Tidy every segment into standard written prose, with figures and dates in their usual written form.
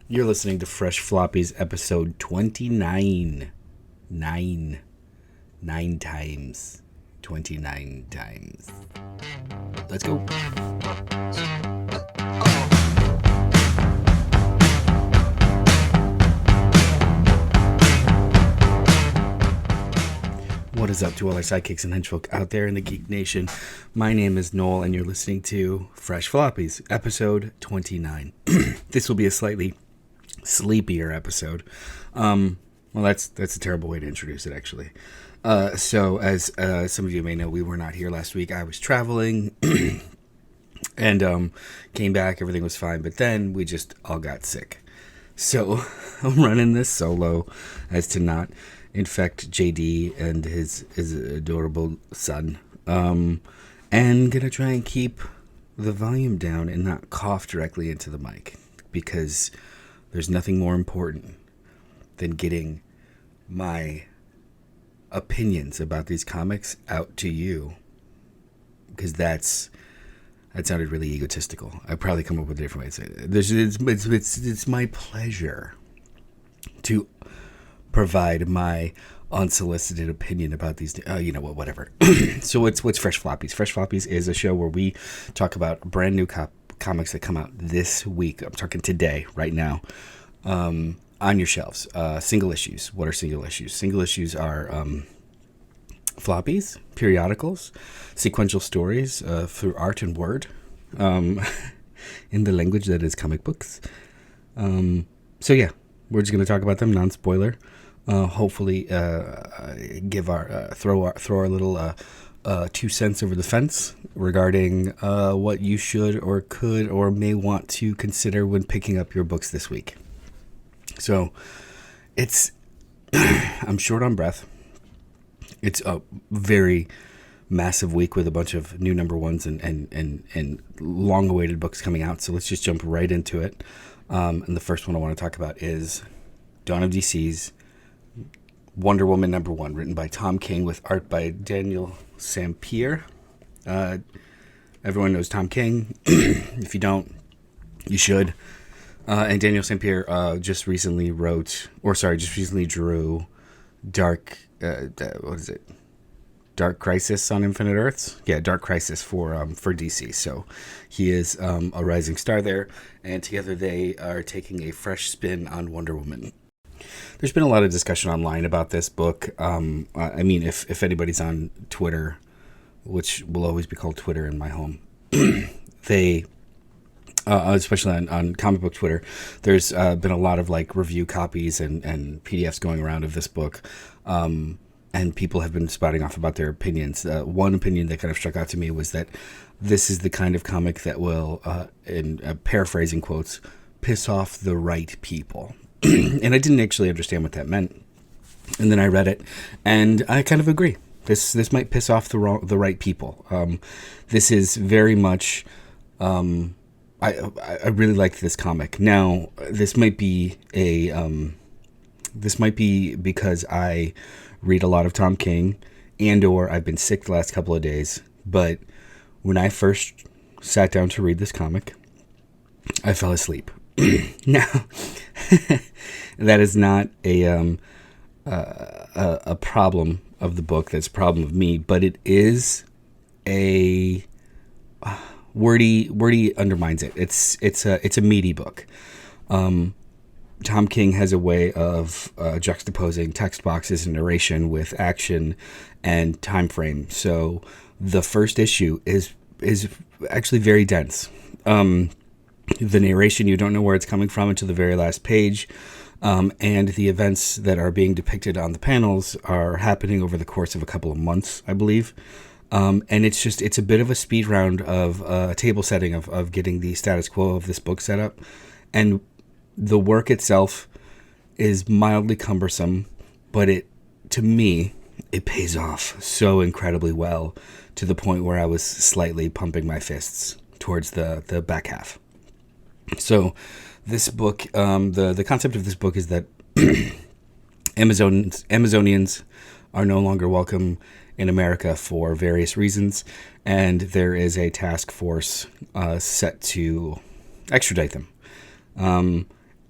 You're listening to Fresh Floppies, episode 29. Nine times. 29 times. Let's go. What is up to all our sidekicks and henchfolk out there in the Geek Nation? My name is Noel, and you're listening to Fresh Floppies, episode 29. This will be a slightly sleepier episode. Well, that's a terrible way to introduce it, actually. So, as some of you may know, we were not here last week. I was traveling and came back. Everything was fine, but then we just all got sick. So, I'm running this solo as to not infect JD and his adorable son. And gonna try and keep the volume down and not cough directly into the mic, because there's nothing more important than getting my opinions about these comics out to you, because that sounded really egotistical. I'd probably come up with a different way to say it. It's my pleasure to provide my unsolicited opinion about these, whatever. So what's Fresh Floppies? Fresh Floppies is a show where we talk about brand new comics that come out this week. I'm talking today, right now, on your shelves. Single issues. What are single issues? Single issues are floppies, periodicals, sequential stories through art and word, in the language that is comic books. So yeah, we're just going to talk about them, non-spoiler. Hopefully give our throw our little 2 cents over the fence regarding what you should or could or may want to consider when picking up your books this week. So it's I'm short on breath. It's a very massive week with a bunch of new number ones and long-awaited books coming out. So let's just jump right into it. And the first one I want to talk about is Dawn of DC's Wonder Woman number 1, written by Tom King with art by Daniel Sampere. Everyone knows Tom King. If you don't, you should. And Daniel Sampere just recently drew Dark Crisis on Infinite Earths? Yeah, Dark Crisis for DC. So he is a rising star there, and together they are taking a fresh spin on Wonder Woman. There's been a lot of discussion online about this book. I mean, if anybody's on Twitter, which will always be called Twitter in my home, they, especially on comic book Twitter, there's been a lot of like review copies and PDFs going around of this book. And people have been spouting off about their opinions. One opinion that kind of struck out to me was that this is the kind of comic that will, in paraphrasing quotes, piss off the right people. And I didn't actually understand what that meant. And then I read it, and I kind of agree. This might piss off the right people. This is very much. I really liked this comic. Now, this might be because I read a lot of Tom King, and/or I've been sick the last couple of days. But when I first sat down to read this comic, I fell asleep. Now, that is not a problem of the book. That's a problem of me. But it is a wordy undermines it. It's a meaty book. Tom King has a way of juxtaposing text boxes and narration with action and time frame. So the first issue is actually very dense. The narration, you don't know where it's coming from until the very last page. And the events that are being depicted on the panels are happening over the course of a couple of months, I believe. And it's a bit of a speed round of table setting of getting the status quo of this book set up. And the work itself is mildly cumbersome, but to me, it pays off so incredibly well, to the point where I was slightly pumping my fists towards the back half. So this book, the concept of this book is that Amazonians are no longer welcome in America for various reasons, and there is a task force set to extradite them.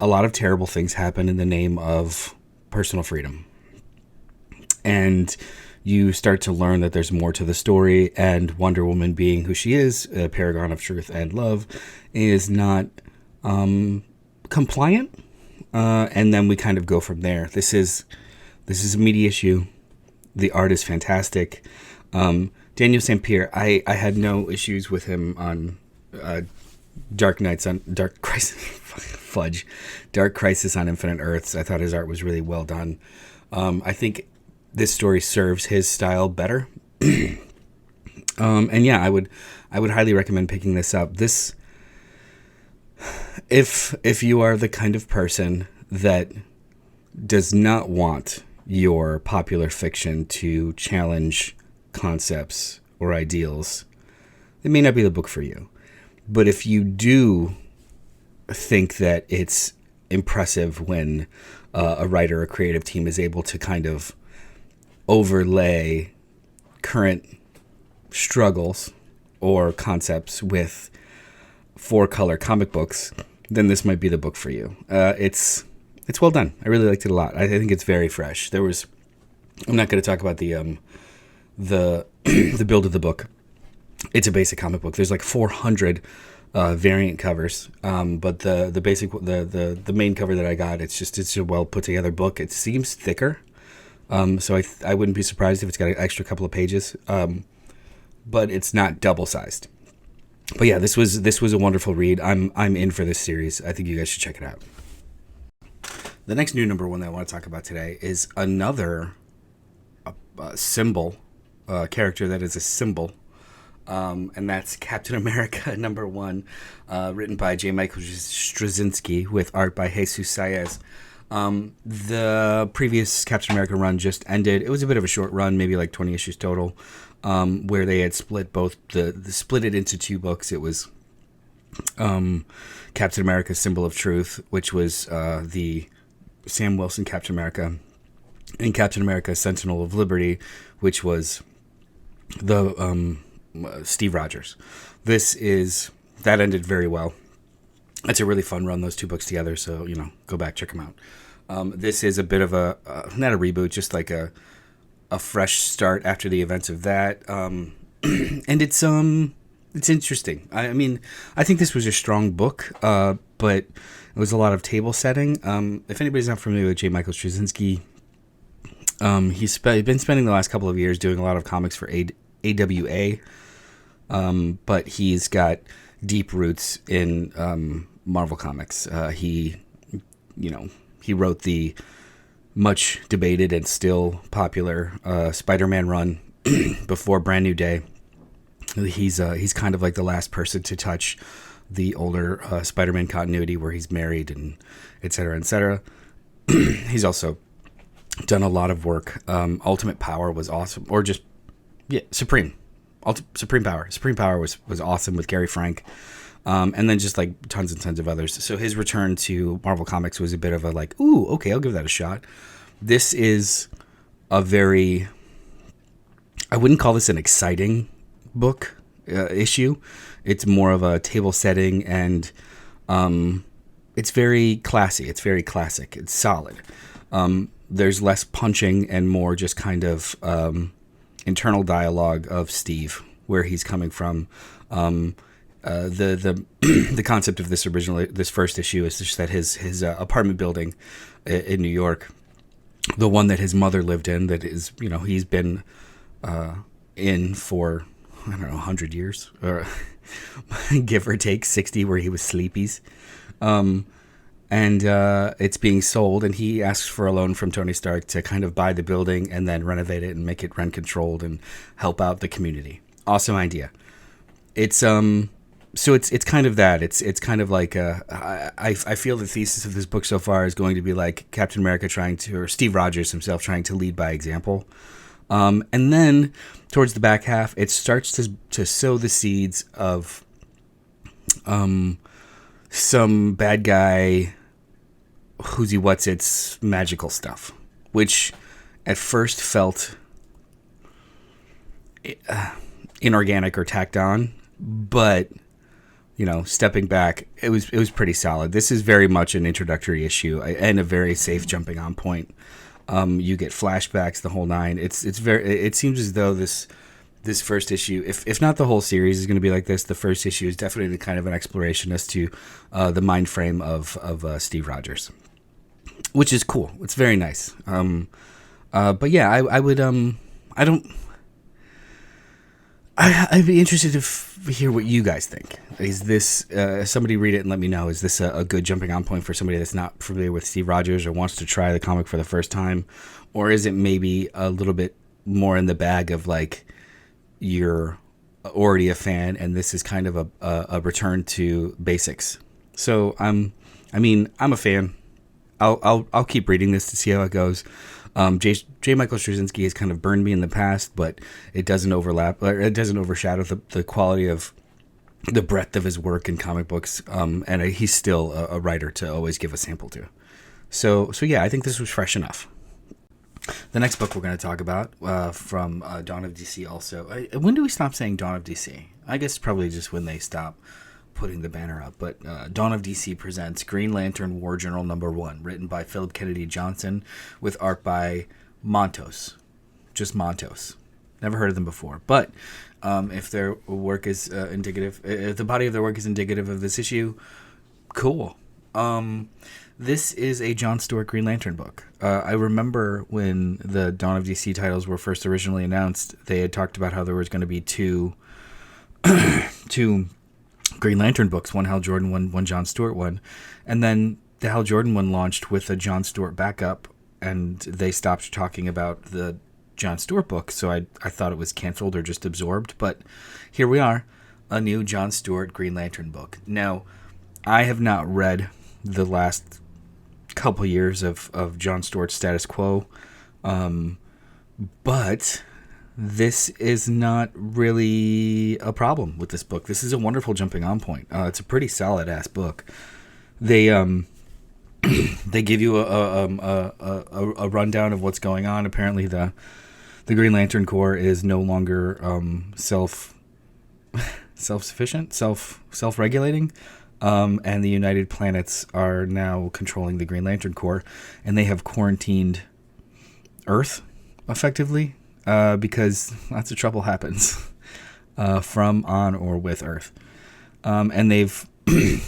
a lot of terrible things happen in the name of personal freedom. And you start to learn that there's more to the story, and Wonder Woman, being who she is, a paragon of truth and love, is not compliant. And then we kind of go from there. This is a meaty issue. The art is fantastic. Daniel St. Pierre, I had no issues with him on Dark Crisis on Infinite Earths. I thought his art was really well done. I think this story serves his style better. And yeah, I would highly recommend picking this up. This, if you are the kind of person that does not want your popular fiction to challenge concepts or ideals, it may not be the book for you. But if you do think that it's impressive when a writer or creative team is able to kind of overlay current struggles or concepts with 4-color comic books, then this might be the book for you. It's well done. I really liked it a lot. I think it's very fresh. I'm not going to talk about the the build of the book. It's a basic comic book. There's like 400 variant covers, but the basic the main cover that I got, it's a well put together book. It seems thicker, so I wouldn't be surprised if it's got an extra couple of pages, but it's not double sized. But yeah, this was a wonderful read. I'm in for this series. I think you guys should check it out. The next new number one that I want to talk about today is another symbol character that is a symbol. And that's Captain America #1, written by J. Michael Straczynski with art by Jesus Saez. The previous Captain America run just ended. It was a bit of a short run, maybe like 20 issues total, where they had split split it into 2 books. It was Captain America: Symbol of Truth, which was the Sam Wilson Captain America, and Captain America: Sentinel of Liberty, which was the Steve Rogers. That ended very well. It's a really fun run, those 2 books together, so go back, check them out. This is a bit of a not a reboot, just like a fresh start after the events of that, and it's interesting. I mean, I think this was a strong book, but it was a lot of table setting. If anybody's not familiar with J. Michael Straczynski, he's been spending the last couple of years doing a lot of comics for AWA, but he's got deep roots in Marvel Comics. He wrote the much debated and still popular Spider-Man run before Brand New Day. He's kind of like the last person to touch the older Spider-Man continuity where he's married and et cetera, et cetera. He's also done a lot of work. Ultimate Power was awesome, or just Supreme Power. Supreme Power was awesome with Gary Frank, and then just like tons and tons of others. So his return to Marvel Comics was a bit of a like, ooh, okay, I'll give that a shot. This is a very, I wouldn't call this an exciting book issue. It's more of a table setting, and it's very classy. It's very classic. It's solid. There's less punching and more just kind of internal dialogue of Steve, where he's coming from. The concept of this first issue is just that his apartment building in New York, the one that his mother lived in, that is, he's been in for, I don't know, 100 years, or give or take 60, where he was sleepies. And it's being sold, and he asks for a loan from Tony Stark to kind of buy the building and then renovate it and make it rent controlled and help out the community. Awesome idea. It's so it's kind of that. It's kind of like I feel the thesis of this book so far is going to be like Captain America or Steve Rogers himself trying to lead by example. And then towards the back half, it starts to sow the seeds of some bad guy who's what's its magical stuff, which at first felt inorganic or tacked on, but stepping back, it was pretty solid. This is very much an introductory issue and a very safe jumping on point. You get flashbacks, the whole nine. It seems as though this first issue, if not the whole series is going to be like this, the first issue is definitely kind of an exploration as to the mind frame of Steve Rogers, which is cool. It's very nice. But yeah, I would I'd be interested to hear what you guys think. Is this somebody read it and let me know? Is this a good jumping on point for somebody that's not familiar with Steve Rogers or wants to try the comic for the first time, or is it maybe a little bit more in the bag of like you're already a fan and this is kind of a return to basics? So I'm a fan. I'll keep reading this to see how it goes. J. Michael Straczynski has kind of burned me in the past, but it doesn't overlap, or it doesn't overshadow the quality of the breadth of his work in comic books. And he's still a writer to always give a sample to. So yeah, I think this was fresh enough. The next book we're going to talk about from Dawn of DC also. When do we stop saying Dawn of DC? I guess probably just when they stop putting the banner up. But Dawn of DC presents Green Lantern War Journal #1, written by Philip Kennedy Johnson with art by Montos. Just Montos. Never heard of them before. But if their work is indicative, if the body of their work is indicative of this issue, cool. This is a John Stewart Green Lantern book. I remember when the Dawn of DC titles were first originally announced, they had talked about how there was going to be two Green Lantern books, one Hal Jordan one John Stewart one, and then the Hal Jordan one launched with a John Stewart backup, and they stopped talking about the John Stewart book, so I thought it was canceled or just absorbed, but here we are, a new John Stewart Green Lantern book. Now, I have not read the last couple years of John Stewart's Status Quo, but this is not really a problem with this book. This is a wonderful jumping on point. It's a pretty solid ass book. They they give you a rundown of what's going on. Apparently, the Green Lantern Corps is no longer self-sufficient, self-regulating, and the United Planets are now controlling the Green Lantern Corps, and they have quarantined Earth effectively. Because lots of trouble happens from, on, or with Earth. And they've... the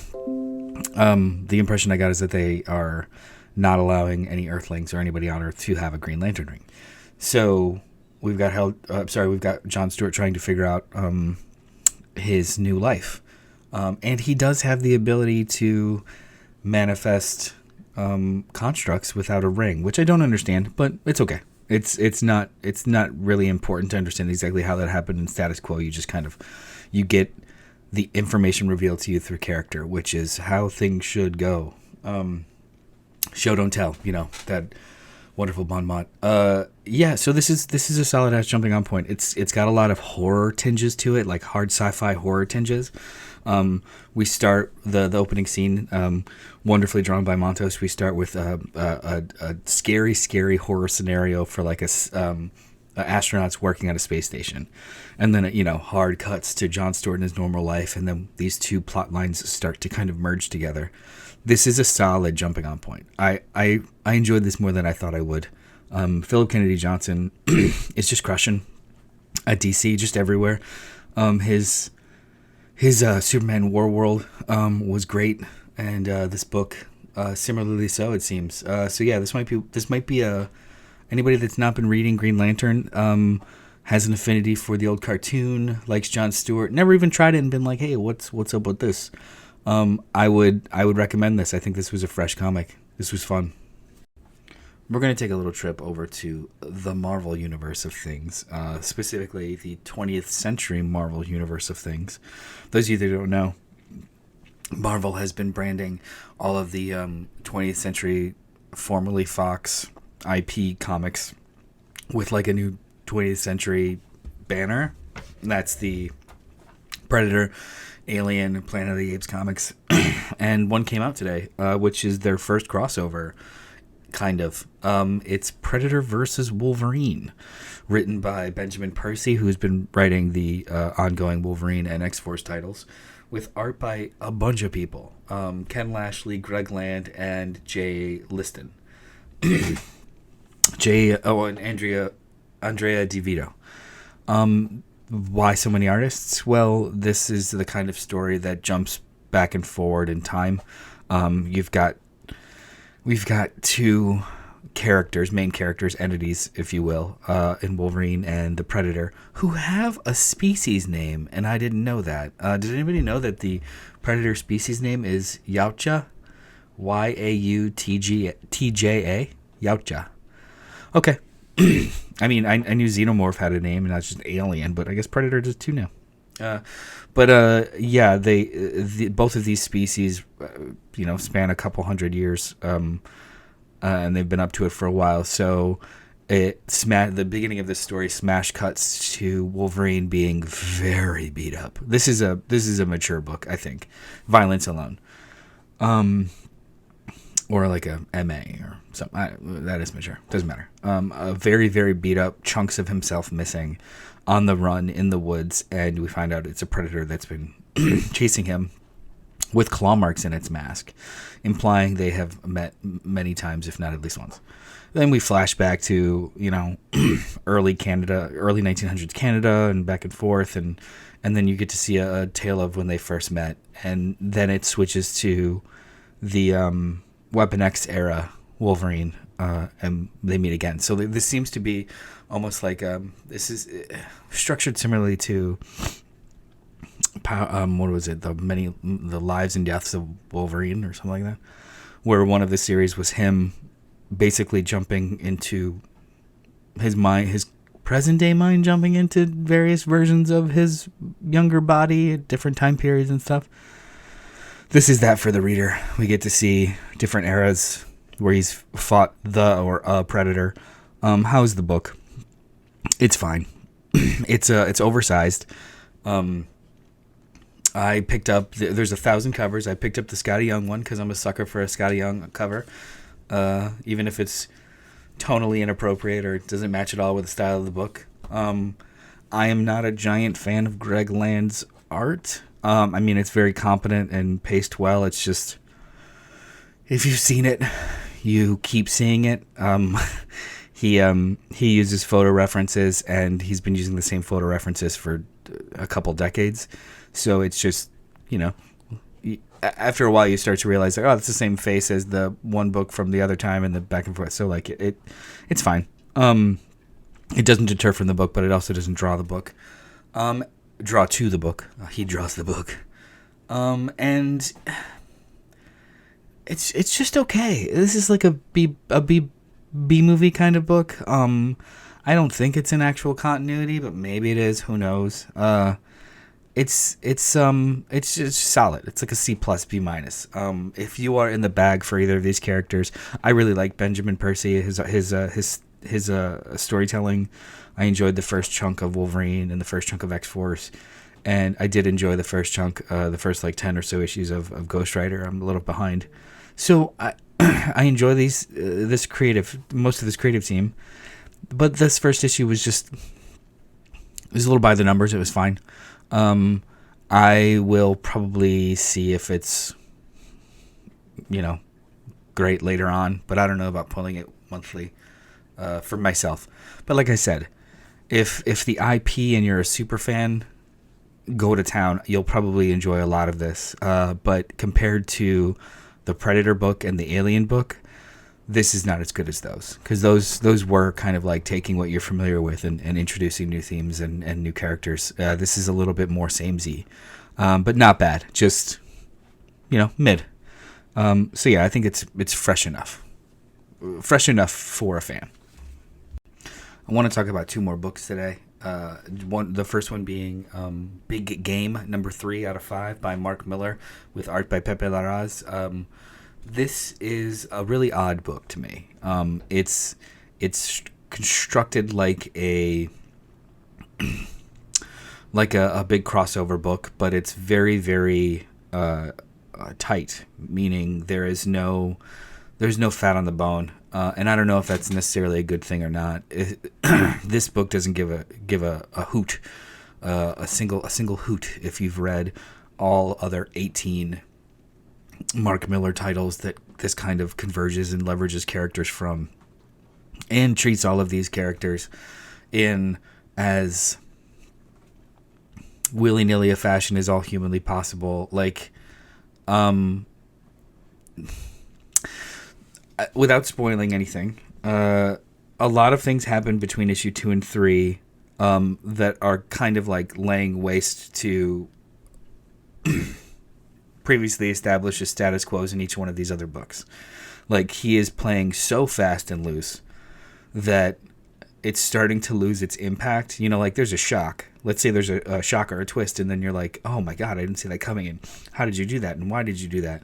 impression I got is that they are not allowing any Earthlings or anybody on Earth to have a Green Lantern ring. So we've got John Stewart trying to figure out his new life. And he does have the ability to manifest constructs without a ring, which I don't understand, but it's okay. It's not really important to understand exactly how that happened in Status Quo. You just you get the information revealed to you through character, which is how things should go. Show don't tell, that wonderful bon mot. Yeah, so this is a solid ass jumping on point. It's got a lot of horror tinges to it, like hard sci-fi horror tinges. We start the opening scene, wonderfully drawn by Montos. We start with a scary horror scenario for like astronauts working at a space station, and then hard cuts to John Stewart in his normal life, and then these two plot lines start to kind of merge together. This is a solid jumping on point. I enjoyed this more than I thought I would. Philip Kennedy Johnson is just crushing at DC, just everywhere. His Superman War World was great, and this book similarly so, it seems. So yeah, this might be anybody that's not been reading Green Lantern, has an affinity for the old cartoon, likes John Stewart, never even tried it and been like, hey, what's up with this? I would recommend this. I think this was a fresh comic. This was fun. We're going to take a little trip over to the Marvel universe of things, specifically the 20th century Marvel universe of things. Those of you that don't know, Marvel has been branding all of the 20th century, formerly Fox IP comics with like a new 20th century banner. That's the Predator, Alien, Planet of the Apes comics. And one came out today, which is their first crossover. Kind of. It's Predator versus Wolverine, written by Benjamin Percy, who's been writing the ongoing Wolverine and X-Force titles, with art by a bunch of people. Ken Lashley, Greg Land, and Jay Liston. And Andrea DeVito. Why so many artists? Well, this is the kind of story that jumps back and forward in time. We've got two main characters, entities, if you will, in Wolverine and the Predator, who have a species name, and I didn't know that. Did anybody know that the Predator species name is Yautja? Yautja? Yautja. Okay. I mean, I knew Xenomorph had a name, and that's just Alien, but I guess Predator does too now. Both of these species, span a couple hundred years, and they've been up to it for a while. So, the beginning of this story smash cuts to Wolverine being very beat up. This is a mature book, I think. Violence alone, or like a MA or something. That is mature. Doesn't matter. A very, very beat up, chunks of himself missing, on the run in the woods, and we find out it's a predator that's been chasing him with claw marks in its mask, implying they have met many times, if not at least once. Then we flash back to, early 1900s Canada, and back and forth, and then you get to see a tale of when they first met, and then it switches to the Weapon X era Wolverine, and they meet again. So this seems to be almost like this is structured similarly to what was it? The Lives and Deaths of Wolverine or something like that, where one of the series was him basically jumping into his mind, his present day mind, jumping into various versions of his younger body at different time periods and stuff. This is that for the reader. We get to see different eras where he's fought a predator. How's the book? It's fine. It's oversized. I picked up, there's 1,000 covers. I picked up the Scotty Young one because I'm a sucker for a Scotty Young cover. Even if it's tonally inappropriate or doesn't match at all with the style of the book. I am not a giant fan of Greg Land's art. I mean, it's very competent and paced well. It's just, if you've seen it, you keep seeing it. He uses photo references, and he's been using the same photo references for a couple decades. So it's just, after a while you start to realize, like, oh, it's the same face as the one book from the other time, and the back and forth. So like it's fine. It doesn't deter from the book, but it also doesn't draw the book. Draw to the book. He draws the book. And it's just okay. This is like a B movie kind of book. I don't think it's in actual continuity, but maybe it is. Who knows? It's just solid. It's like a C+, B-. If you are in the bag for either of these characters, I really like Benjamin Percy. His storytelling. I enjoyed the first chunk of Wolverine and the first chunk of X-Force, and I did enjoy the first chunk, the first 10 or so issues of Ghost Rider. I'm a little behind, so I enjoy most of this creative team, but this first issue was a little by the numbers. It was fine. I will probably see if it's great later on, but I don't know about pulling it monthly for myself. But like I said, if the IP and you're a super fan, go to town. You'll probably enjoy a lot of this. But compared to the Predator book and the Alien book, this is not as good as those, because those were kind of like taking what you're familiar with and introducing new themes and new characters. This is a little bit more samey, but not bad. Just mid. So yeah, I think it's fresh enough for a fan. I want to talk about two more books today. The first one being Big Game number 3 out of 5 by Mark Miller with art by Pepe Larraz. This is a really odd book to me. It's constructed like a big crossover book, but it's very, very tight, meaning there's no fat on the bone. And I don't know if that's necessarily a good thing or not. This book doesn't give a hoot, a single hoot if you've read all other 18 Mark Millar titles that this kind of converges and leverages characters from, and treats all of these characters in as willy-nilly a fashion as all humanly possible. Like, without spoiling anything, a lot of things happen between issue 2 and 3 that are kind of like laying waste to previously established status quos in each one of these other books. Like, he is playing so fast and loose that it's starting to lose its impact. You know, like, there's a shock. Let's say there's a shock or a twist, and then you're like, oh my god, I didn't see that coming, and how did you do that, and why did you do that?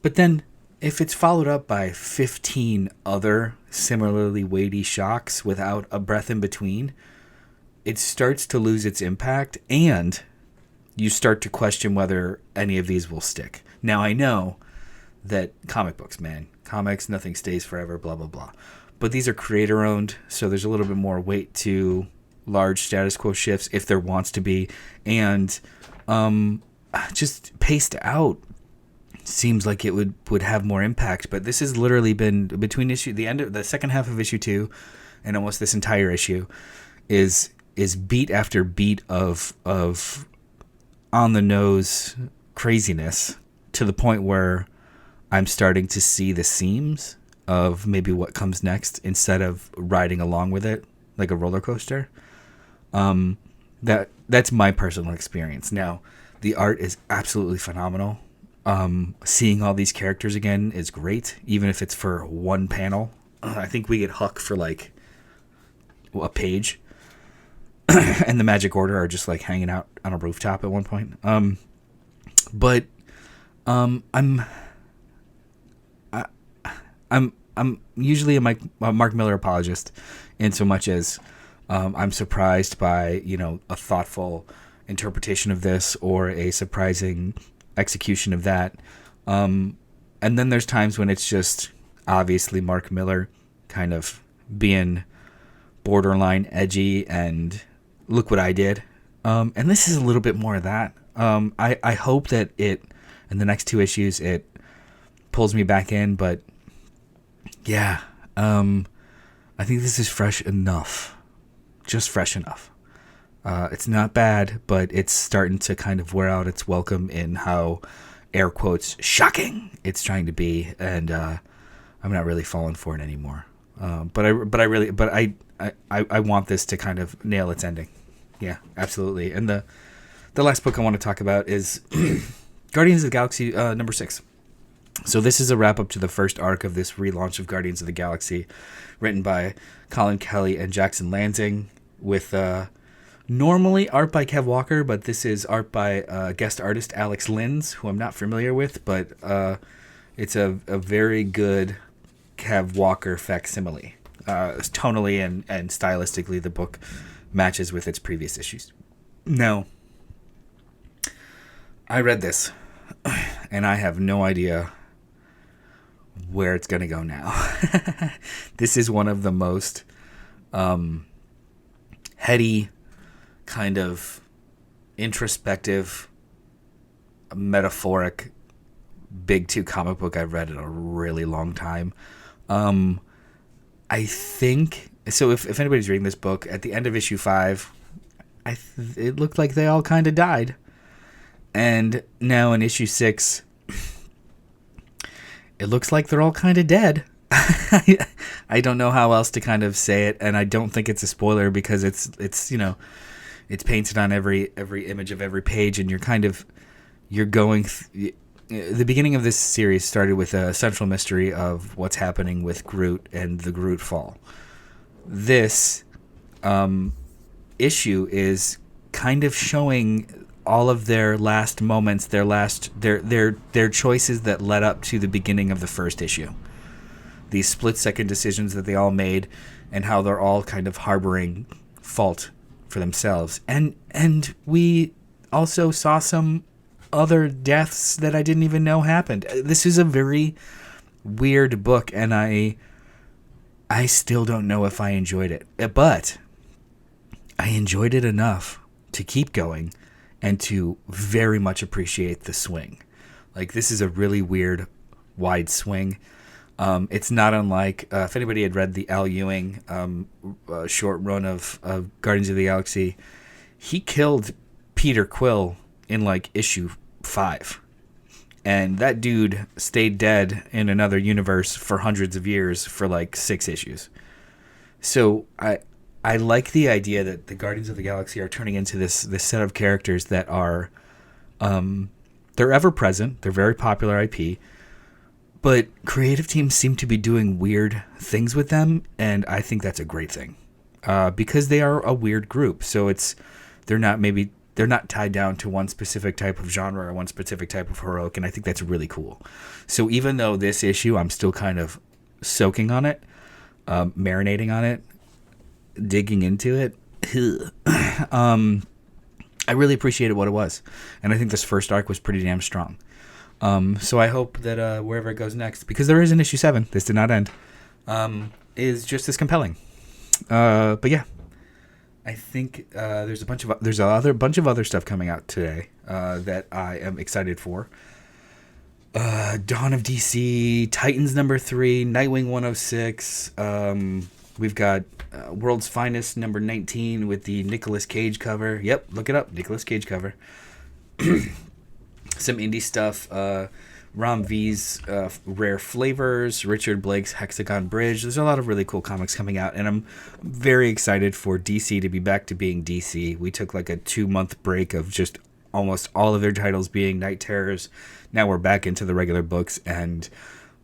But then, if it's followed up by 15 other similarly weighty shocks without a breath in between, it starts to lose its impact, and you start to question whether any of these will stick. Now, I know that comic books, man, comics, nothing stays forever, blah, blah, blah. But these are creator-owned, so there's a little bit more weight to large status quo shifts, if there wants to be. And just paced out seems like it would have more impact. But this has literally been between the second half of issue 2 and almost this entire issue is beat after beat of on the nose craziness, to the point where I'm starting to see the seams of maybe what comes next instead of riding along with it like a roller coaster. That's my personal experience. Now, the art is absolutely phenomenal. Seeing all these characters again is great, even if it's for one panel. I think we get Huck for like a page, and the Magic Order are just like hanging out on a rooftop at one point. I'm usually a Mark Millar apologist, in so much as I'm surprised by, you know, a thoughtful interpretation of this or a surprising execution of that. And then there's times when it's just obviously Mark Millar kind of being borderline edgy and look what I did. And this is a little bit more of that. I hope that in the next 2 issues, it pulls me back in, but yeah, I think this is fresh enough. Just fresh enough. It's not bad, but it's starting to kind of wear out its welcome in how, air quotes, shocking it's trying to be, and I'm not really falling for it anymore. But I want this to kind of nail its ending. Yeah, absolutely. And the last book I want to talk about is Guardians of the Galaxy number 6. So this is a wrap-up to the first arc of this relaunch of Guardians of the Galaxy, written by Colin Kelly and Jackson Lansing, with normally art by Kev Walker, but this is art by guest artist Alex Linz, who I'm not familiar with, but it's a very good Kev Walker facsimile. Tonally and stylistically, the book matches with its previous issues. Now, I read this, and I have no idea where it's going to go now. This is one of the most heady, kind of introspective, metaphoric big 2 comic book I've read in a really long time. I think so. If anybody's reading this book, at the end of issue 5, it looked like they all kind of died, and now in issue 6, it looks like they're all kind of dead. I don't know how else to kind of say it, and I don't think it's a spoiler because it's you know, it's painted on every image of every page, and you're going. The beginning of this series started with a central mystery of what's happening with Groot and the Groot fall. This issue is kind of showing all of their last moments, their choices that led up to the beginning of the first issue. These split-second decisions that they all made, and how they're all kind of harboring fault for themselves. And we also saw some other deaths that I didn't even know happened. This is a very weird book, and I still don't know if I enjoyed it. But I enjoyed it enough to keep going and to very much appreciate the swing. Like, this is a really weird, wide swing. It's not unlike, if anybody had read the Al Ewing short run of Guardians of the Galaxy, he killed Peter Quill in, like, issue 5. And that dude stayed dead in another universe for hundreds of years for, like, 6 issues. So I like the idea that the Guardians of the Galaxy are turning into this set of characters that are, they're ever present. They're very popular IP. But creative teams seem to be doing weird things with them, and I think that's a great thing, because they are a weird group. So they're not tied down to one specific type of genre or one specific type of heroic, and I think that's really cool. So even though this issue, I'm still kind of soaking on it, marinating on it, digging into it. I really appreciated what it was, and I think this first arc was pretty damn strong. So I hope that wherever it goes next, because there is an issue 7, this did not end, is just as compelling. But yeah, I think there's a bunch of other stuff coming out today that I am excited for. Dawn of DC, Titans number 3, Nightwing 106. We've got World's Finest number 19 with the Nicolas Cage cover. Yep, look it up, Nicolas Cage cover. Some indie stuff, Ram V's Rare Flavors, Richard Blake's Hexagon Bridge. There's a lot of really cool comics coming out, and I'm very excited for DC to be back to being DC. We took like a 2-month break of just almost all of their titles being Night Terrors. Now we're back into the regular books, and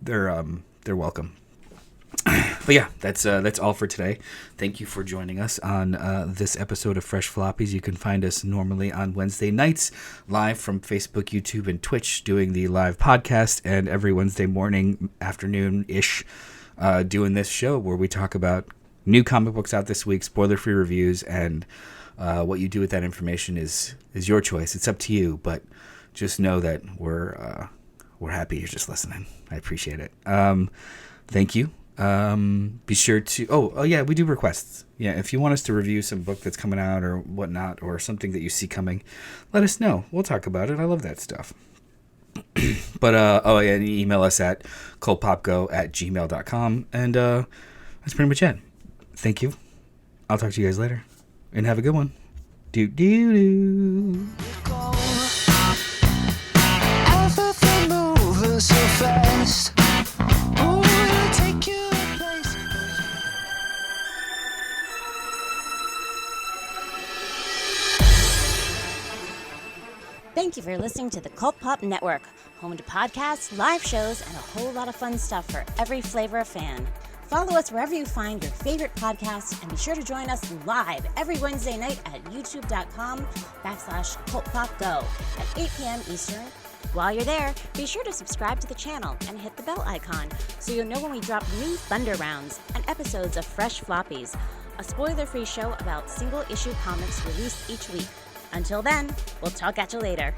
they're welcome. But yeah, that's all for today. Thank you for joining us on this episode of Fresh Floppies. You can find us normally on Wednesday nights, live from Facebook, YouTube, and Twitch, doing the live podcast, and every Wednesday morning, afternoon-ish, doing this show where we talk about new comic books out this week, spoiler-free reviews, and what you do with that information is your choice. It's up to you, but just know that we're happy you're just listening. I appreciate it. Thank you. Be sure to oh yeah, we do requests. Yeah, if you want us to review some book that's coming out or whatnot, or something that you see coming, let us know. We'll talk about it. I love that stuff. But and email us at cultpopgo@gmail.com, and that's pretty much it. Thank you. I'll talk to you guys later, and have a good one. Do do do. Everything moving so fast. Thank you for listening to the CultPop Network, home to podcasts, live shows, and a whole lot of fun stuff for every flavor of fan. Follow us wherever you find your favorite podcasts, and be sure to join us live every Wednesday night at youtube.com/CultPopGo at 8 p.m. Eastern. While you're there, be sure to subscribe to the channel and hit the bell icon so you'll know when we drop new Thunder Rounds and episodes of Fresh Floppies, a spoiler-free show about single-issue comics released each week. Until then, we'll talk at you later.